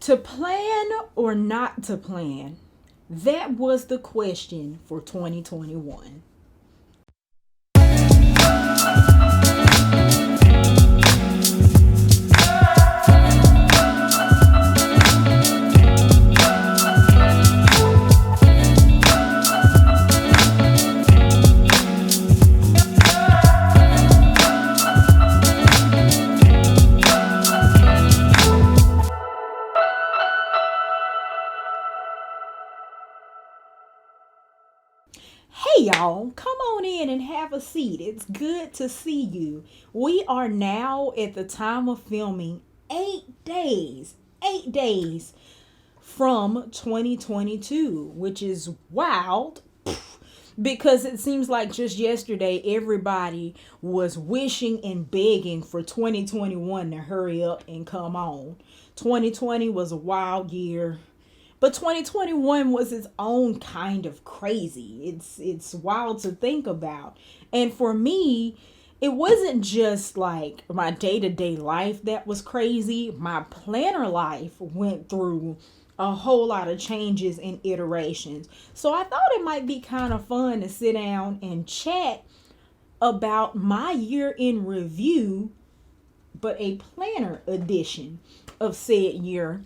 To plan or not to plan? That was the question for 2021. Hey y'all, come on in and have a seat. It's good to see you. We are now at the time of filming 8 days from 2022, which is wild because it seems like just yesterday everybody was wishing and begging for 2021 to hurry up and come on. 2020 was a wild year. But 2021 was its own kind of crazy. It's wild to think about. And for me, it wasn't just like my day-to-day life that was crazy. My planner life went through a whole lot of changes and iterations. So I thought it might be kind of fun to sit down and chat about my year in review, but a planner edition of said year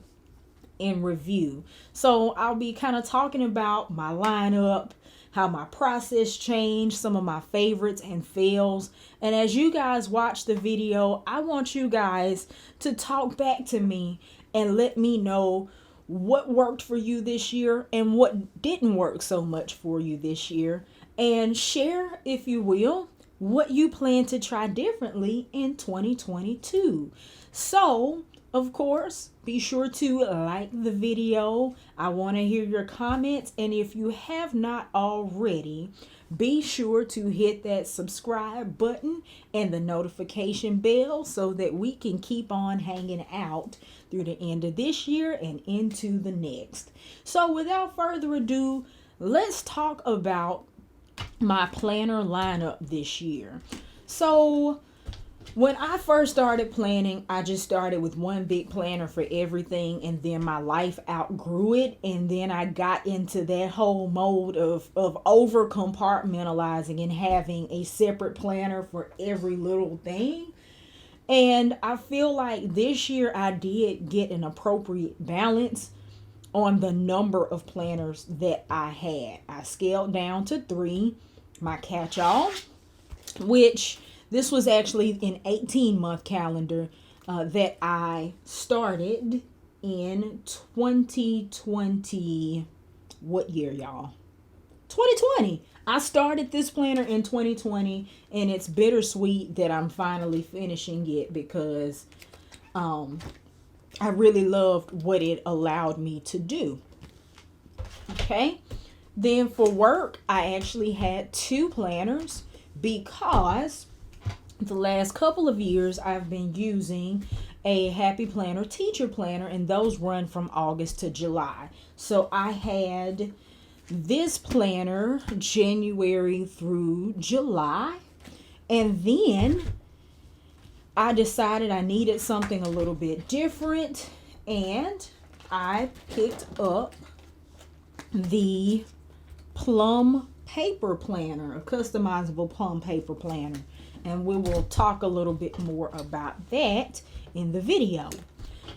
in review. So I'll be kind of talking about my lineup, how my process changed, some of my favorites and fails. And as you guys watch the video, I want you guys to talk back to me and let me know what worked for you this year and what didn't work so much for you this year. And share, if you will, what you plan to try differently in 2022. So of course, be sure to like the video. I want to hear your comments. And if you have not already, be sure to hit that subscribe button and the notification bell so that we can keep on hanging out through the end of this year and into the next. So without further ado, let's talk about my planner lineup this year. So when I first started planning, I just started with one big planner for everything, and then my life outgrew it, and then I got into that whole mode of over compartmentalizing and having a separate planner for every little thing. And I feel like this year I did get an appropriate balance on the number of planners that I had. I scaled down to 3, my catch-all, which this was actually an 18-month calendar that I started in 2020. What year, y'all? 2020. I started this planner in 2020, and it's bittersweet that I'm finally finishing it because I really loved what it allowed me to do. Okay. Then for work, I actually had 2 planners because the last couple of years I've been using a Happy Planner teacher planner, and those run from August to July. So I had this planner January through July, and then I decided I needed something a little bit different, and I picked up the Plum paper planner, a customizable Plum paper planner. And we will talk a little bit more about that in the video.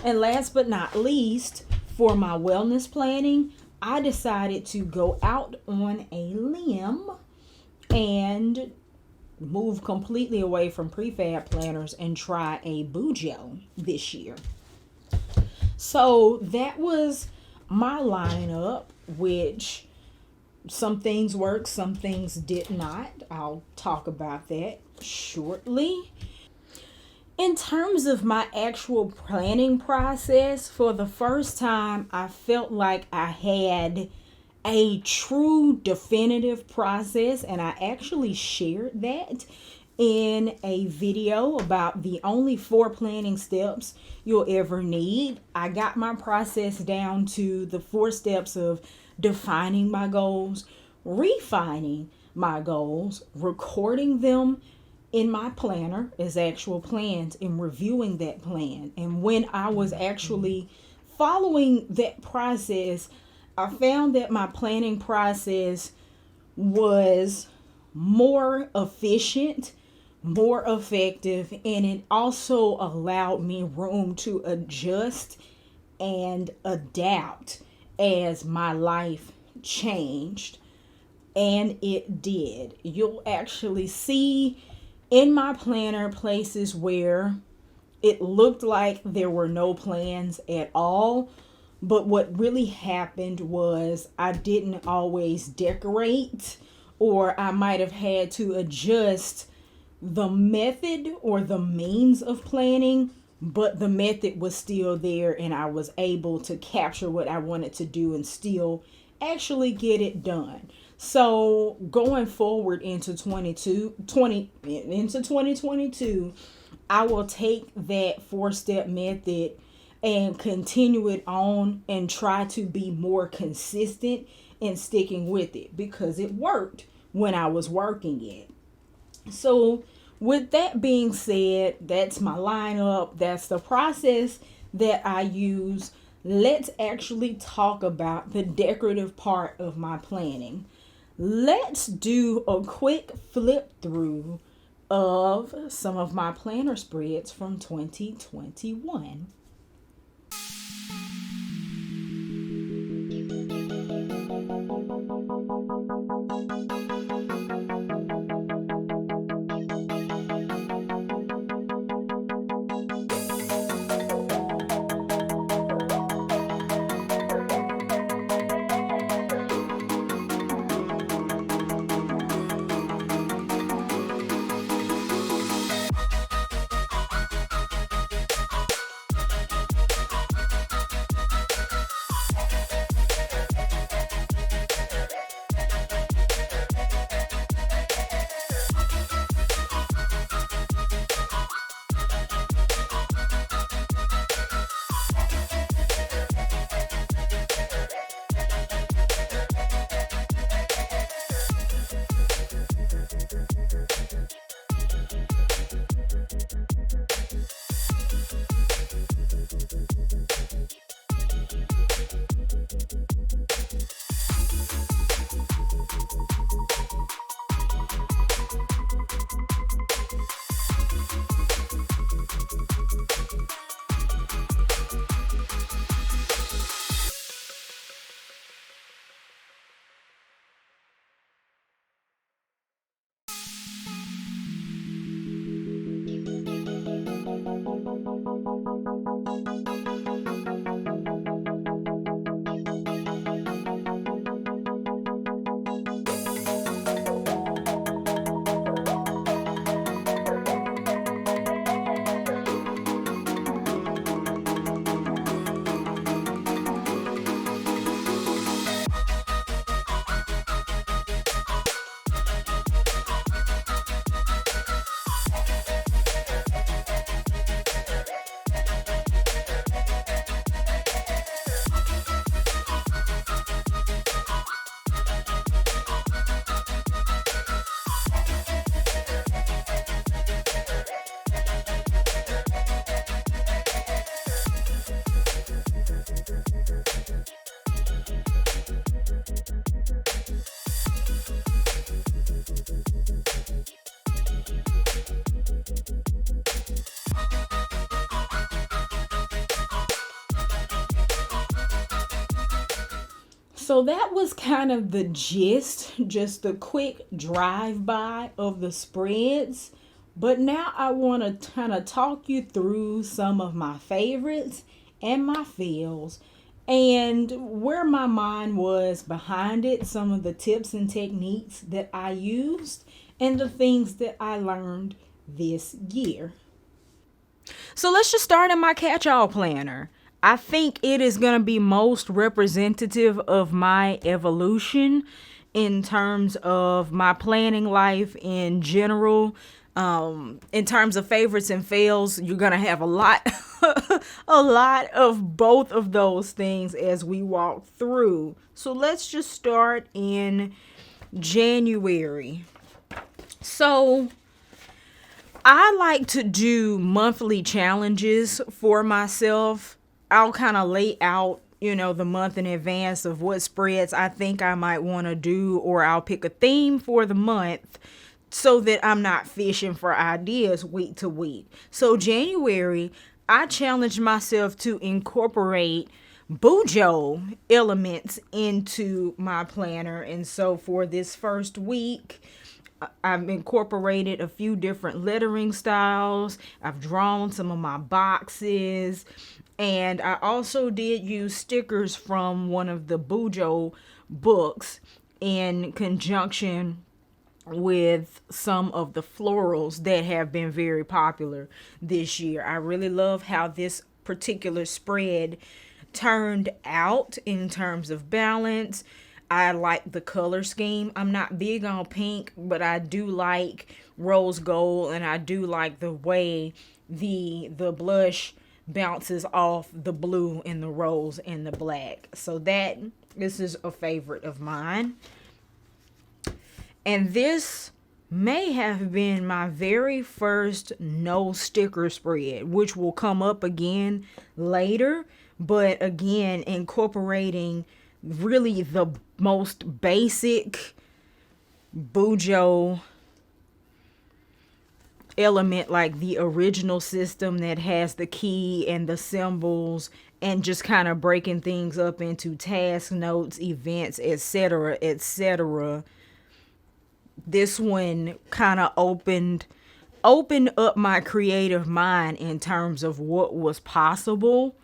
And last but not least, for my wellness planning, I decided to go out on a limb and move completely away from prefab planners and try a Bujo this year. So that was my lineup, which some things worked, some things did not. I'll talk about that shortly. In terms of my actual planning process, for the first time, I felt like I had a true definitive process, and I actually shared that in a video about the only 4 planning steps you'll ever need. I got my process down to the 4 steps of defining my goals, refining my goals, recording them in my planner as actual plans, and reviewing that plan. And when I was actually following that process, I found that my planning process was more efficient, more effective, and it also allowed me room to adjust and adapt as my life changed. And it did. You'll actually see in my planner places where it looked like there were no plans at all. But what really happened was I didn't always decorate, or I might have had to adjust the method or the means of planning, but the method was still there and I was able to capture what I wanted to do and still actually get it done. So going forward into 2022, I will take that four-step method and continue it on and try to be more consistent in sticking with it because it worked when I was working it. So, with that being said, that's my lineup. That's the process that I use. Let's actually talk about the decorative part of my planning. Let's do a quick flip through of some of my planner spreads from 2021. So that was kind of the gist, just a quick drive-by of the spreads. But now I want to kind of talk you through some of my favorites and my fails and where my mind was behind it, some of the tips and techniques that I used, and the things that I learned this year. So let's just start in my catch-all planner. I think it is going to be most representative of my evolution in terms of my planning life in general. In terms of favorites and fails, you're going to have a lot, a lot of both of those things as we walk through. So let's just start in January. So I like to do monthly challenges for myself. I'll kind of lay out, the month in advance of what spreads I think I might want to do, or I'll pick a theme for the month so that I'm not fishing for ideas week to week. So January, I challenged myself to incorporate Bujo elements into my planner. And so for this first week, I've incorporated a few different lettering styles. I've drawn some of my boxes. And I also did use stickers from one of the Bujo books in conjunction with some of the florals that have been very popular this year. I really love how this particular spread turned out in terms of balance. I like the color scheme. I'm not big on pink, but I do like rose gold, and I do like the way the blush bounces off the blue and the rose and the black. So this is a favorite of mine. And this may have been my very first no sticker spread, which will come up again later. But again, incorporating really the most basic Bujo element, like the original system that has the key and the symbols, and just kind of breaking things up into task notes, events, etc., etc. This one kind of opened up my creative mind in terms of what was possible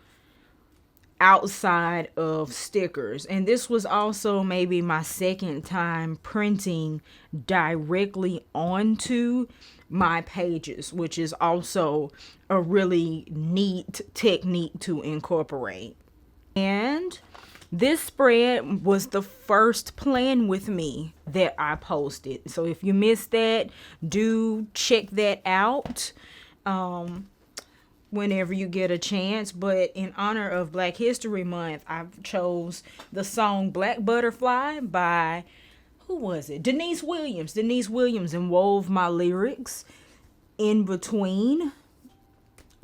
outside of stickers. And this was also maybe my second time printing directly onto my pages, which is also a really neat technique to incorporate. And this spread was the first plan with me that I posted. So if you missed that, do check that out whenever you get a chance. But in honor of Black History Month, I chose the song Black Butterfly by, who was it? Denise Williams. Denise Williams, and wove my lyrics in between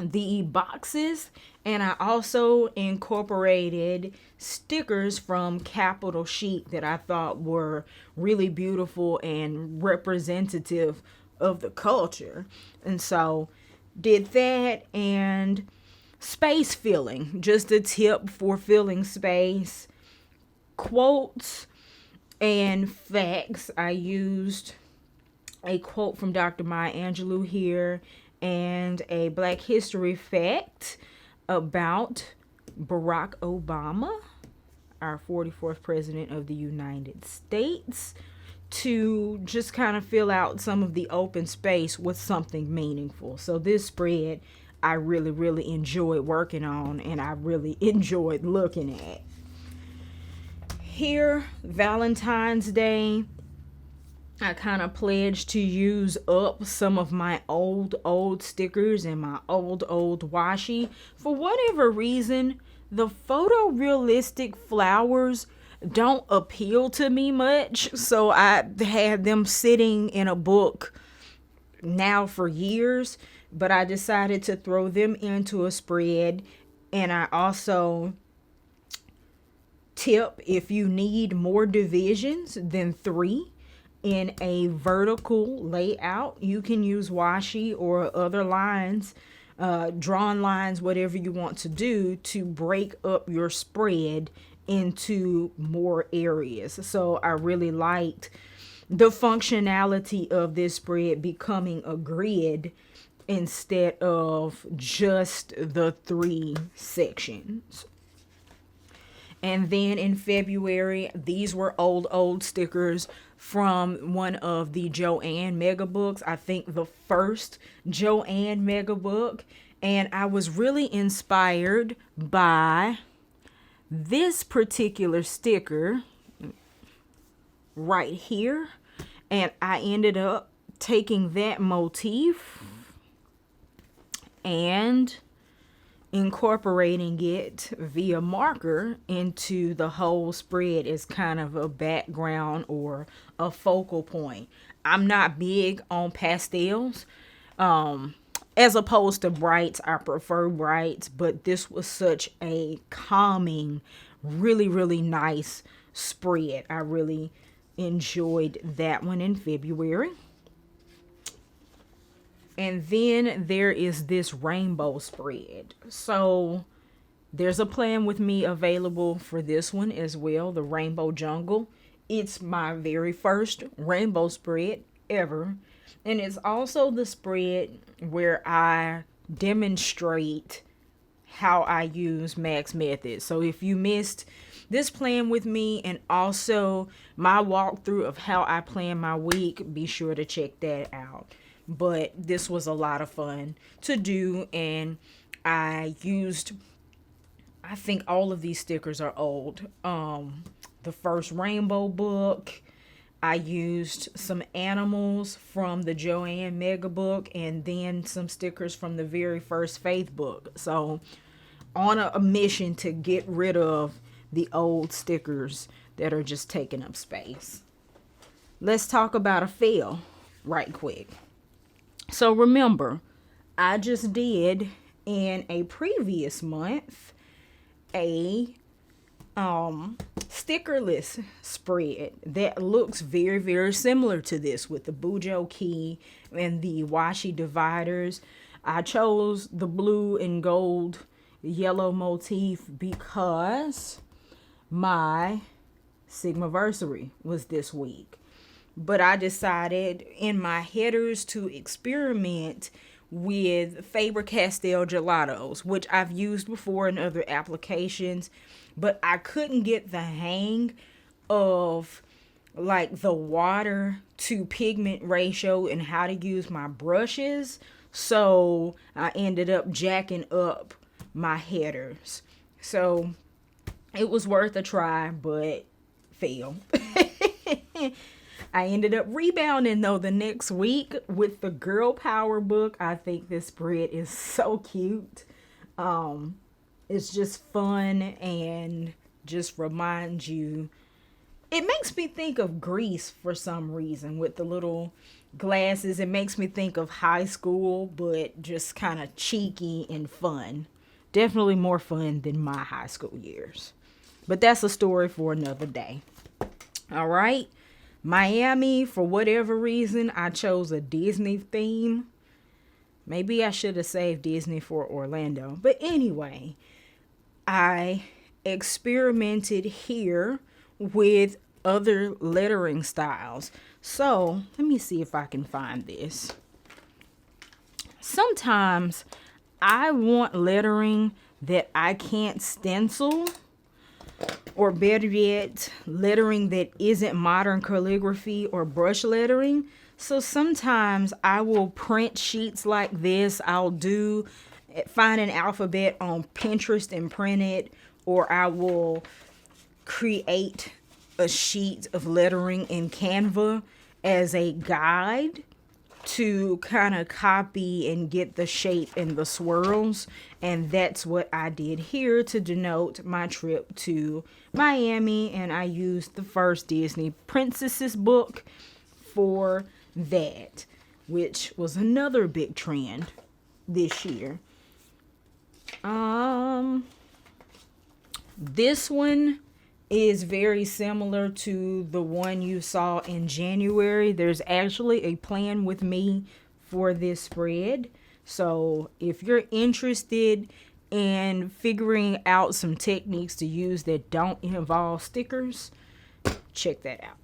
the boxes. And I also incorporated stickers from Capital Chic that I thought were really beautiful and representative of the culture. And so did that. And space filling, just a tip for filling space. Quotes and facts. I used a quote from Dr. Maya Angelou here, and a Black History fact about Barack Obama, our 44th president of the United States, to just kind of fill out some of the open space with something meaningful. So this spread I really, really enjoyed working on, and I really enjoyed looking at. Here, Valentine's Day, I kind of pledged to use up some of my old stickers and my old washi. For whatever reason, the photorealistic flowers don't appeal to me much. So I had them sitting in a book now for years, but I decided to throw them into a spread. And I also tip, if you need more divisions than 3 in a vertical layout, you can use washi or other lines, drawn lines, whatever you want to do to break up your spread into more areas. So I really liked the functionality of this spread becoming a grid instead of just the 3 sections. And then in February, these were old stickers from one of the Joanne mega books. I think the first Joanne mega book. And I was really inspired by this particular sticker right here. And I ended up taking that motif and incorporating it via marker into the whole spread as kind of a background or a focal point. I'm not big on pastels. As opposed to brights, I prefer brights, but this was such a calming, really, really nice spread. I really enjoyed that one in February. And then there is this rainbow spread. So there's a plan with me available for this one as well, the Rainbow Jungle. It's my very first rainbow spread ever. And it's also the spread where I demonstrate how I use Max Method. So if you missed this plan with me and also my walkthrough of how I plan my week, be sure to check that out. But this was a lot of fun to do, and I think all of these stickers are old. The first Rainbow book, I used some animals from the Joanne Mega book, and then some stickers from the very first Faith book. So on a mission to get rid of the old stickers that are just taking up space. Let's talk about a fail right quick. So remember, I just did in a previous month a stickerless spread that looks very, very similar to this with the Bujo key and the washi dividers. I chose the blue and gold yellow motif because my Sigmaversary was this week. But I decided in my headers to experiment with Faber-Castell gelatos, which I've used before in other applications, but I couldn't get the hang of like the water to pigment ratio and how to use my brushes. So I ended up jacking up my headers. So it was worth a try, but fail. I ended up rebounding though the next week with the Girl Power book. I think this spread is so cute. It's just fun and just reminds you. It makes me think of Grease for some reason with the little glasses. It makes me think of high school, but just kind of cheeky and fun. Definitely more fun than my high school years. But that's a story for another day. All right. Miami, for whatever reason, I chose a Disney theme. Maybe I should have saved Disney for Orlando. But anyway, I experimented here with other lettering styles. So let me see if I can find this. Sometimes I want lettering that I can't stencil, or better yet, lettering that isn't modern calligraphy or brush lettering. So sometimes I will print sheets like this. I'll find an alphabet on Pinterest and print it, or I will create a sheet of lettering in Canva as a guide to kind of copy and get the shape and the swirls. And that's what I did here to denote my trip to Miami. And I used the first Disney Princesses book for that, which was another big trend this year. This one is very similar to the one you saw in January. There's actually a plan with me for this spread. So if you're interested in figuring out some techniques to use that don't involve stickers, check that out.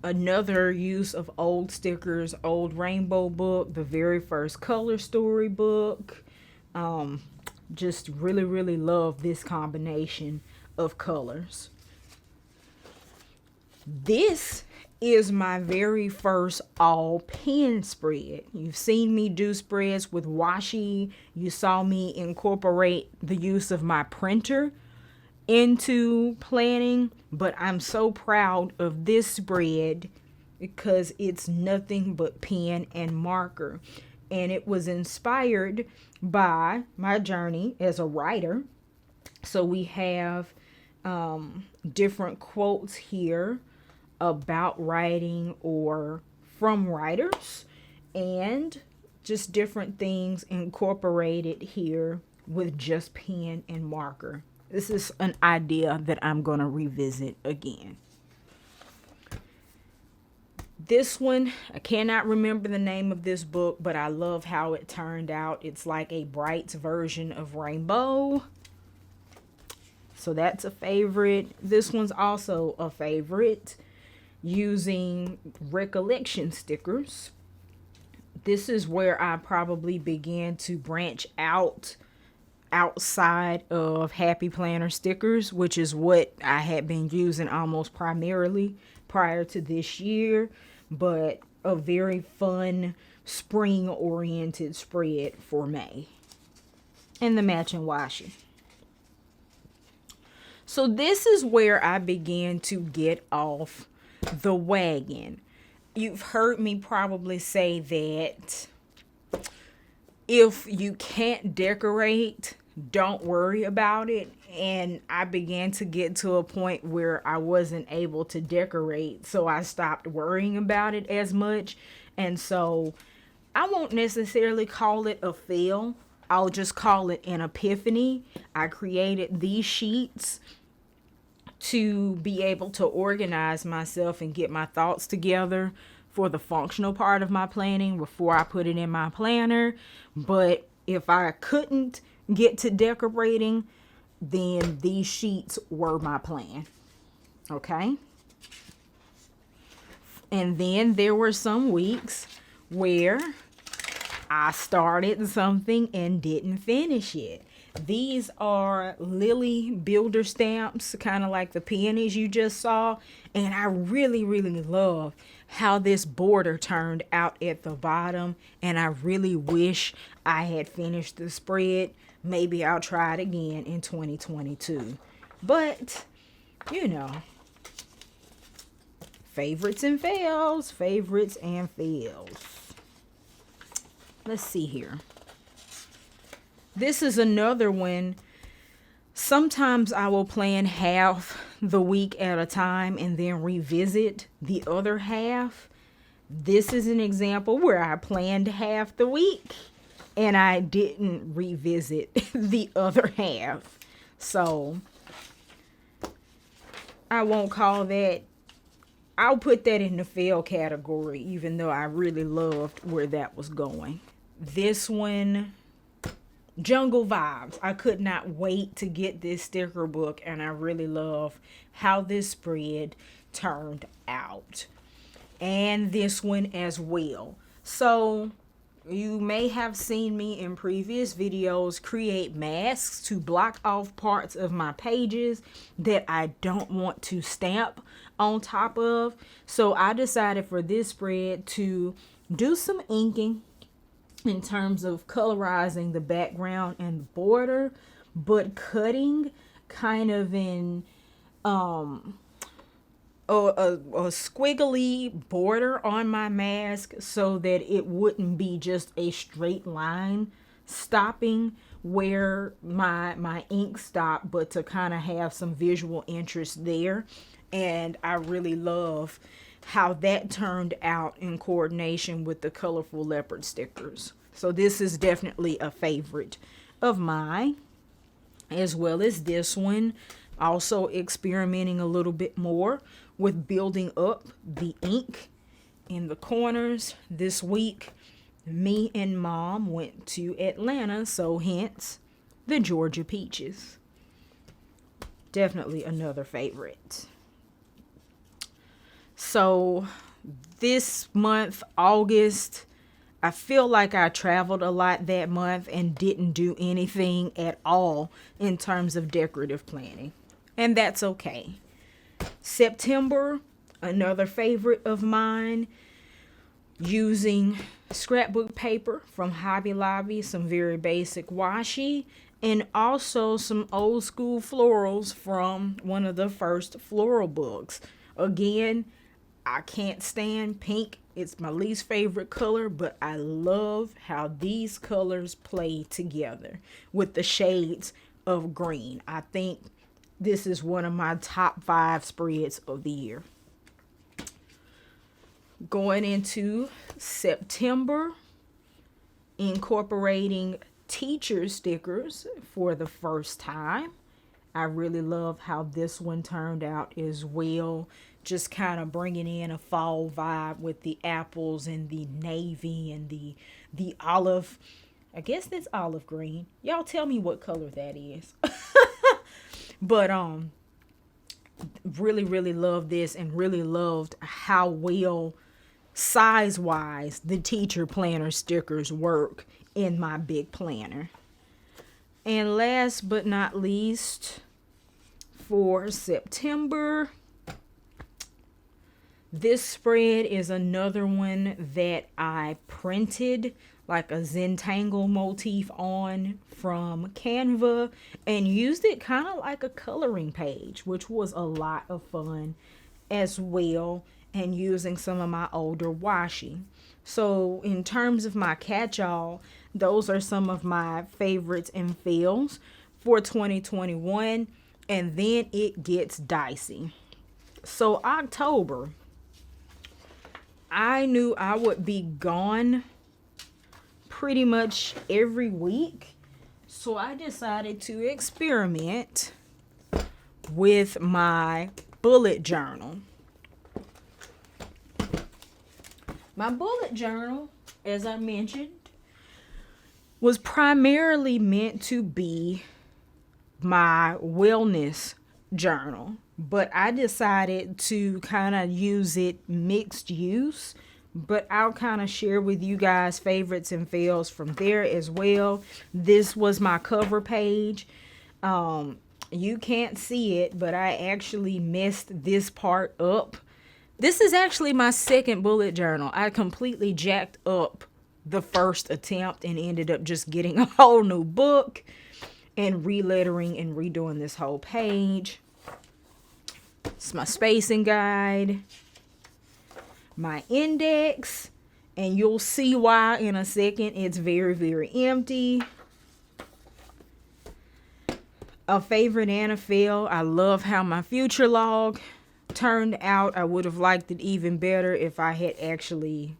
Another use of old stickers, old Rainbow book, the very first Color Story book. Just really, really love this combination of colors. This is my very first all pen spread. You've seen me do spreads with washi. You saw me incorporate the use of my printer into planning, but I'm so proud of this spread because it's nothing but pen and marker. And it was inspired by my journey as a writer. So we have different quotes here about writing or from writers. and just different things incorporated here with just pen and marker. This is an idea that I'm going to revisit again. This one, I cannot remember the name of this book, but I love how it turned out. It's like a Bright's version of Rainbow. So that's a favorite. This one's also a favorite, using recollection stickers. This is where I probably began to branch outside of Happy Planner stickers, which is what I had been using almost primarily prior to this year, but a very fun spring oriented spread for May. And the matching washi. So this is where I began to get off the wagon. You've heard me probably say that if you can't decorate, don't worry about it. And I began to get to a point where I wasn't able to decorate, so I stopped worrying about it as much. And so I won't necessarily call it a fail. I'll just call it an epiphany. I created these sheets to be able to organize myself and get my thoughts together for the functional part of my planning before I put it in my planner. But if I couldn't get to decorating, then these sheets were my plan. Okay. And then there were some weeks where I started something and didn't finish it. These are Lily Builder stamps, kind of like the peonies you just saw. And I really, really love how this border turned out at the bottom. And I really wish I had finished the spread. Maybe I'll try it again in 2022. But, you know, favorites and fails, favorites and fails. Let's see here. This is another one. Sometimes I will plan half the week at a time and then revisit the other half. This is an example where I planned half the week and I didn't revisit the other half. So I won't call that. I'll put that in the fail category, even though I really loved where that was going. This one, Jungle Vibes. I could not wait to get this sticker book, and I really love how this spread turned out. And this one as well. So you may have seen me in previous videos create masks to block off parts of my pages that I don't want to stamp on top of. So I decided for this spread to do some inking in terms of colorizing the background and the border, but cutting kind of in a squiggly border on my mask so that it wouldn't be just a straight line stopping where my ink stopped, but to kind of have some visual interest there. And I really love how that turned out in coordination with the colorful leopard stickers. So this is definitely a favorite of mine, as well as this one. Also experimenting a little bit more with building up the ink in the corners. This week, me and Mom went to Atlanta, so hence the Georgia Peaches. Definitely another favorite. So this month, August, I feel like I traveled a lot that month and didn't do anything at all in terms of decorative planning. And that's okay. September, another favorite of mine, using scrapbook paper from Hobby Lobby, some very basic washi, and also some old school florals from one of the first floral books. Again, I can't stand pink. It's my least favorite color, but I love how these colors play together with the shades of green. I think this is one of my top 5 spreads of the year. Going into September, incorporating teacher stickers for the first time. I really love how this one turned out as well. Just kind of bringing in a fall vibe with the apples and the navy and the olive. I guess that's olive green. Y'all tell me what color that is. But really love this, and really loved how well size wise the teacher planner stickers work in my big planner. And last but not least, for September, this spread is another one that I printed like a Zentangle motif on from Canva and used it kind of like a coloring page, which was a lot of fun as well, and using some of my older washi. So in terms of my catch-all, those are some of my favorites and fails for 2021, and then it gets dicey. So October, I knew I would be gone pretty much every week, so I decided to experiment with my bullet journal. My bullet journal, as I mentioned, was primarily meant to be my wellness journal, but I decided to kind of use it mixed use. But I'll kind of share with you guys favorites and fails from there as well. This was my cover page. You can't see it, but I actually messed this part up. This is actually my second bullet journal. I completely jacked up the first attempt and ended up just getting a whole new book and relettering and redoing this whole page. It's my spacing guide, my index, and you'll see why in a second. It's very empty. A favorite and a fail. I love how my future log turned out. I would have liked it even better if I had actually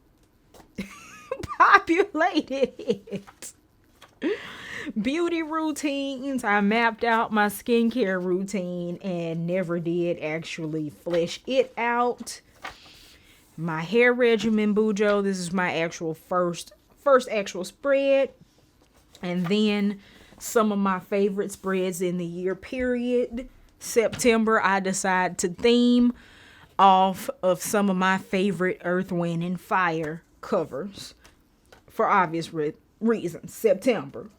populated it. Beauty routines. I mapped out my skincare routine and never did actually flesh it out. My hair regimen, Bujo. This is my actual first actual spread. And then some of my favorite spreads in the year period. September, I decided to theme off of some of my favorite Earth, Wind, and Fire covers for obvious reasons. September.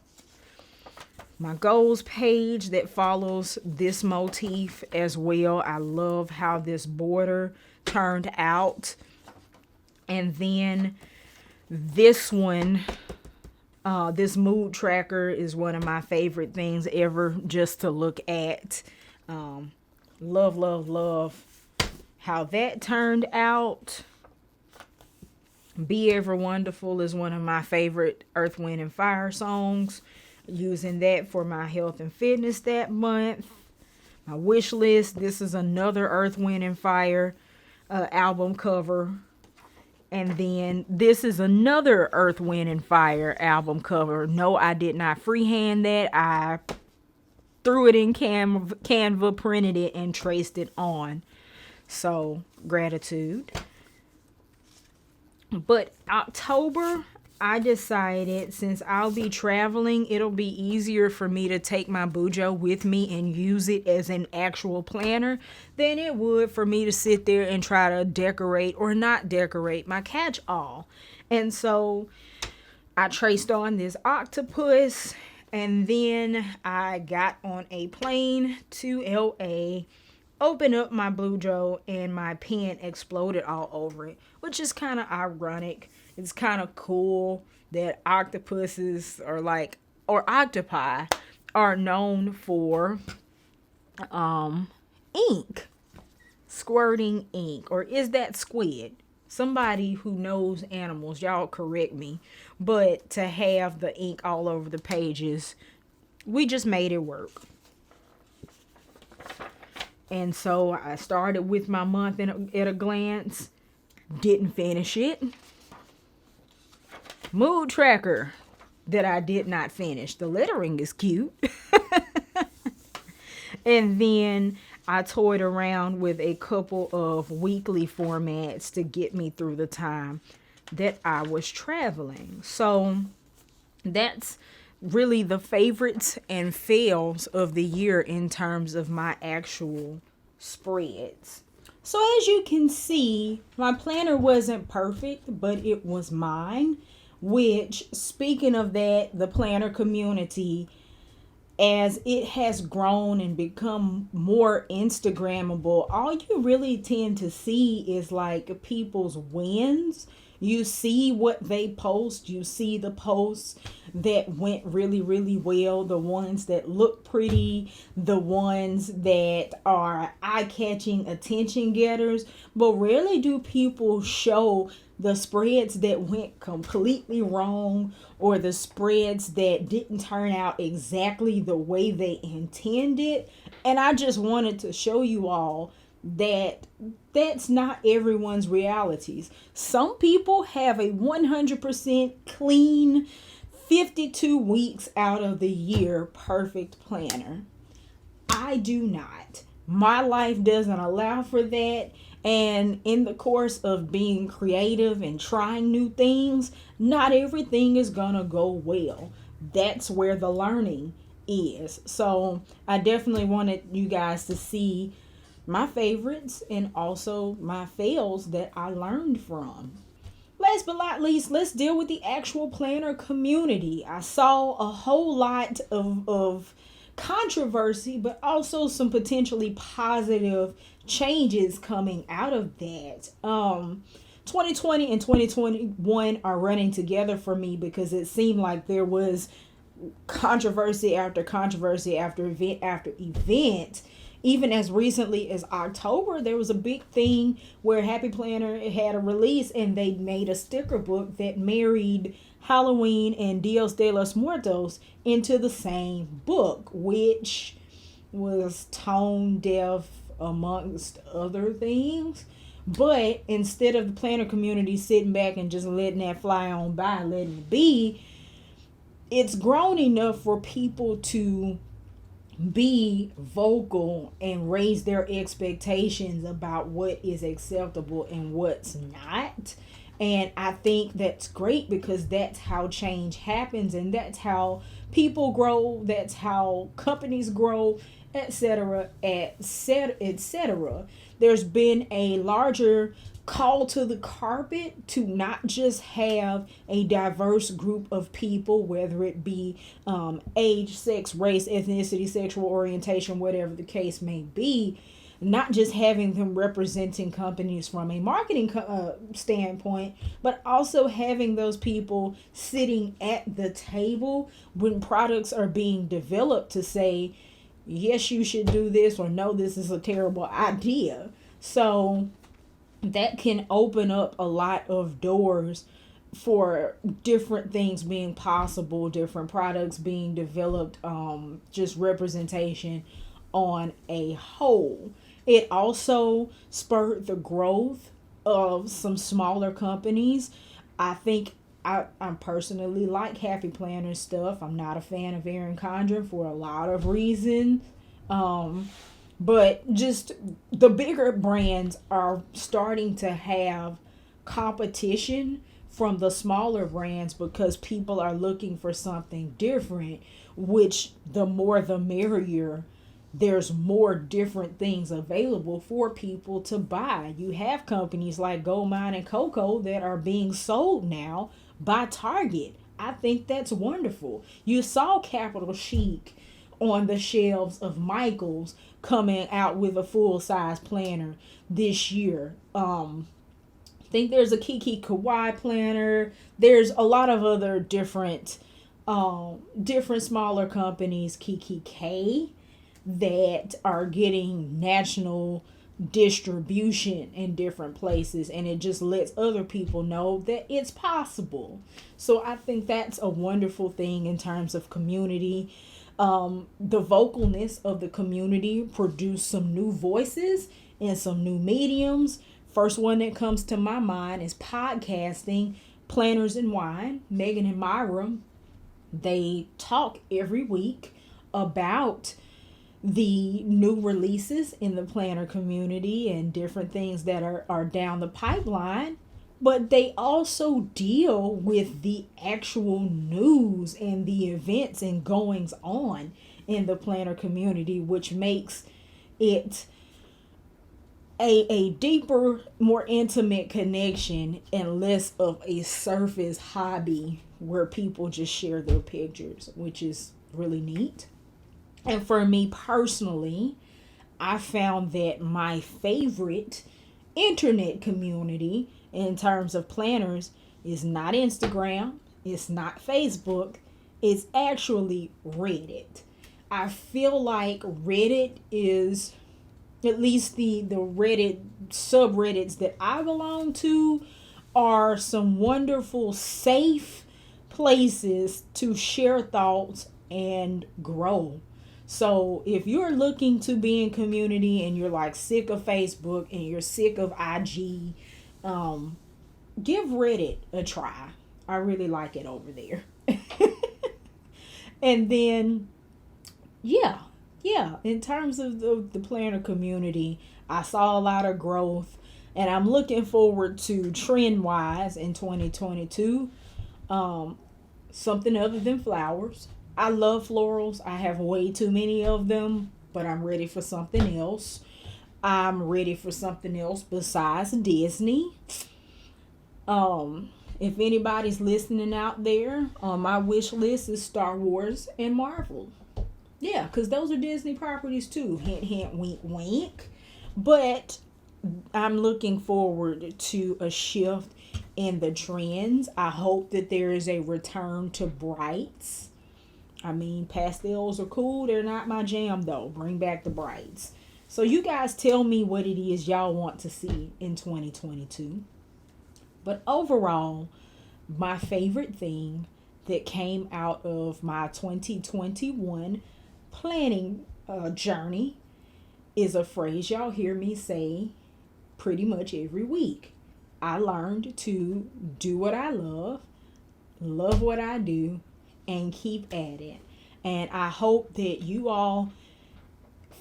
My goals page that follows this motif as well. I love how this border turned out. And then this one, this mood tracker is one of my favorite things ever just to look at. Love how that turned out. Be Ever Wonderful is one of my favorite Earth, Wind, and Fire songs. Using that for my health and fitness that month. My wish list. This is another Earth, Wind, and Fire album cover. And then this is another Earth, Wind, and Fire album cover. No, I did not freehand that. I threw it in Canva, printed it, and traced it on. So, gratitude. But October, I decided since I'll be traveling, it'll be easier for me to take my Bujo with me and use it as an actual planner than it would for me to sit there and try to decorate or not decorate my catch-all. And so I traced on this octopus, and then I got on a plane to LA, opened up my Bujo, and my pen exploded all over it, which is kind of ironic. It's kind of cool that octopuses or octopi are known for ink, squirting ink. Or is that squid? Somebody who knows animals, y'all correct me. But to have the ink all over the pages, we just made it work. And so I started with my month at a glance. didn't finish it. Mood tracker that I did not finish. The lettering is cute. And then I toyed around with a couple of weekly formats to get me through the time that I was traveling. So that's really the favorites and fails of the year in terms of my actual spreads. So as you can see, my planner wasn't perfect, but it was mine. Which, speaking of that, the planner community, as it has grown and become more Instagrammable, all you really tend to see is like people's wins. You see what they post, you see the posts that went really, really well, the ones that look pretty, the ones that are eye-catching attention getters, but rarely do people show the spreads that went completely wrong or the spreads that didn't turn out exactly the way they intended. And I just wanted to show you all that that's not everyone's realities. Some people have a 100% clean 52 weeks out of the year perfect planner. I do not. My life doesn't allow for that. And in the course of being creative and trying new things, not everything is gonna go well. That's where the learning is. So I definitely wanted you guys to see my favorites and also my fails that I learned from. Last but not least, let's deal with the actual planner community. I saw a whole lot of controversy, but also some potentially positive changes coming out of that. 2020 and 2021 are running together for me because it seemed like there was controversy after controversy after event after event. Even as recently as October, there was a big thing where Happy Planner had a release and they made a sticker book that married Halloween and Dios de los Muertos into the same book, which was tone deaf amongst other things. But instead of the planner community sitting back and just letting that fly on by, letting it be, it's grown enough for people to be vocal and raise their expectations about what is acceptable and what's not. And I think that's great because that's how change happens and that's how people grow, that's how companies grow, etc., etc., etc. There's been a larger call to the carpet to not just have a diverse group of people, whether it be age, sex, race, ethnicity, sexual orientation, whatever the case may be, not just having them representing companies from a marketing standpoint, but also having those people sitting at the table when products are being developed to say, yes, you should do this, or no, this is a terrible idea. So that can open up a lot of doors for different things being possible, different products being developed, just representation on a whole. It also spurred the growth of some smaller companies. I think I personally like Happy Planner stuff. I'm not a fan of Erin Condren for a lot of reasons. But just the bigger brands are starting to have competition from the smaller brands because people are looking for something different, which the more the merrier. There's more different things available for people to buy. You have companies like Goldmine and Coco that are being sold now by Target. I think that's wonderful. You saw Capital Chic on the shelves of Michael's coming out with a full-size planner this year. I think there's a Kiki Kawaii planner. There's a lot of other different smaller companies, Kiki K, that are getting national distribution in different places, and it just lets other people know that it's possible. So I think that's a wonderful thing in terms of community. The vocalness of the community produced some new voices and some new mediums First one that comes to my mind is podcasting, Planners and Wine. Megan and Myra, they talk every week about the new releases in the planner community and different things that are down the pipeline. But they also deal with the actual news and the events and goings on in the planner community, which makes it a deeper, more intimate connection and less of a surface hobby where people just share their pictures, which is really neat. And for me personally, I found that my favorite internet community in terms of planners is not Instagram, it's not Facebook, it's actually Reddit. I feel like Reddit is, at least the Reddit subreddits that I belong to, are some wonderful, safe places to share thoughts and grow. So if you're looking to be in community and you're like sick of Facebook and you're sick of IG, give Reddit a try. I really like it over there. And then, yeah, in terms of the planner community, I saw a lot of growth, and I'm looking forward to trend-wise in 2022, something other than flowers. I love florals. I have way too many of them, but I'm ready for something else. I'm ready for something else besides Disney. If anybody's listening out there, on my wish list is Star Wars and Marvel. Yeah, because those are Disney properties too. Hint, hint, wink, wink. But I'm looking forward to a shift in the trends. I hope that there is a return to brights. I mean, pastels are cool. They're not my jam, though. Bring back the brights. So you guys tell me what it is y'all want to see in 2022. But overall, my favorite thing that came out of my 2021 planning journey is a phrase y'all hear me say pretty much every week. I learned to do what I love what I do, and keep at it. And I hope that you all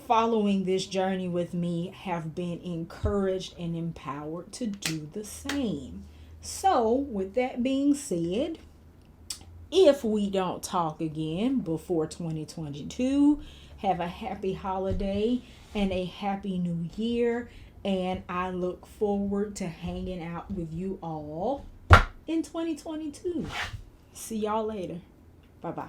following this journey with me have been encouraged and empowered to do the same. So, with that being said, if we don't talk again before 2022, have a happy holiday and a happy new year. And I look forward to hanging out with you all in 2022. See y'all later. Bye-bye.